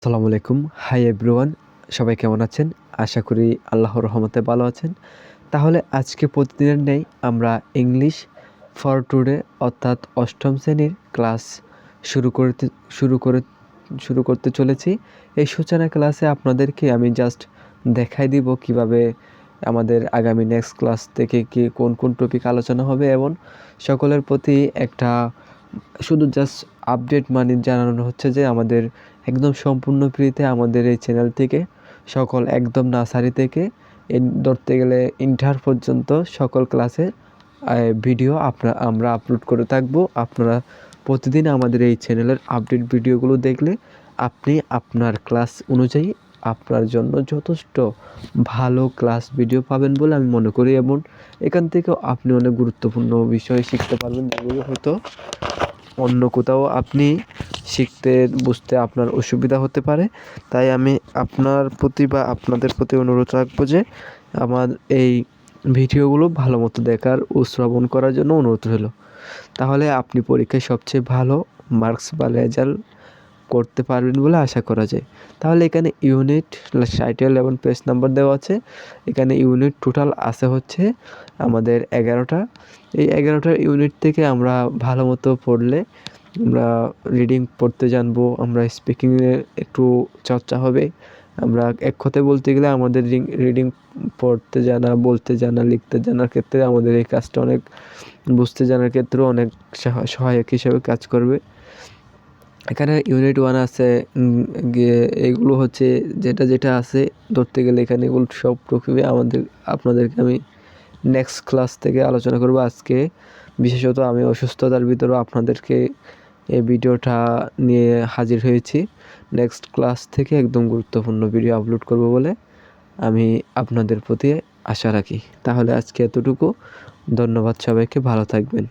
আসসালামু আলাইকুম। Hi everyone, সবাই কেমন আছেন? আশা করি আল্লাহর রহমতে ভালো আছেন। তাহলে আজকে প্রতিদিনের ন্যায় আমরা ইংলিশ ফর টুডে অর্থাৎ অষ্টম শ্রেণীর ক্লাস শুরু করতে শুরু করে শুরু করতে চলেছি। এই সূচনা ক্লাসে আপনাদেরকে আমি জাস্ট দেখাই দিব কিভাবে আমাদের আগামী নেক্সট ক্লাস থেকে কোন কোন টপিক আলোচনা হবে এবং সকলের প্রতি একটা শুধু জাস্ট আপডেট জানানো হচ্ছে যে আমাদের একদম সম্পূর্ণ ফ্রিতে আমাদের এই চ্যানেল থেকে সকল একদম নার্সারি থেকে ধরতে গেলে ইন্টার পর্যন্ত সকল ক্লাসের ভিডিও আমরা আপলোড করে থাকবো। আপনারা প্রতিদিন আমাদের এই চ্যানেলের আপডেট ভিডিওগুলো দেখলে আপনি আপনার ক্লাস অনুযায়ী আপনার জন্য যথেষ্ট ভালো ক্লাস ভিডিও পাবেন বলে আমি মনে করি এবং এখান থেকেও আপনি অনেক গুরুত্বপূর্ণ বিষয় শিখতে পারবেন, যেগুলো হয়তো অন্য কোথাও আপনি শিখতে বুঝতে আপনার অসুবিধা হতে পারে। তাই আমি আপনার প্রতি বা আপনাদের প্রতি অনুরোধ রাখবো যে আমার এই ভিডিওগুলো ভালো মতো দেখার ও শ্রবণ করার জন্য অনুরোধ রইল। তাহলে আপনি পরীক্ষায় সবচেয়ে ভালো মার্কস বা রেজাল্ট করতে পারবেন বলে আশা করা যায়। তাহলে এখানে ইউনিট টাইটেল এবং পেজ নাম্বার দেওয়া আছে। এখানে ইউনিট টোটাল আছে হচ্ছে আমাদের 11টা। এই 11টা ইউনিট থেকে আমরা ভালো মতো পড়লে আমরা রিডিং পড়তে জানবো, আমরা স্পিকিংয়ে একটু চর্চা হবে। আমরা এক কথায় বলতে গেলে আমাদের রিডিং পড়তে জানা, বলতে জানা, লিখতে জানার ক্ষেত্রে আমাদের এই কাজটা অনেক, বুঝতে জানার ক্ষেত্রেও অনেক সহায়ক হিসেবে কাজ করবে। এখানে ইউনিট 1 আছে, এগুলো হচ্ছে যেটা আছে ধরতে গেলে এখানে এগুলো সব টপিকে আপনাদেরকে আমি নেক্সট ক্লাস থেকে আলোচনা করব। আজকে বিশেষত আমি অসুস্থতার ভিতরেও আপনাদেরকে এই ভিডিওটা নিয়ে হাজির হয়েছি। নেক্সট ক্লাস থেকে একদম গুরুত্বপূর্ণ ভিডিও আপলোড করব বলে আমি আপনাদের প্রতি আশা রাখি। তাহলে আজকে এতটুকু। ধন্যবাদ সবাইকে, ভালো থাকবেন।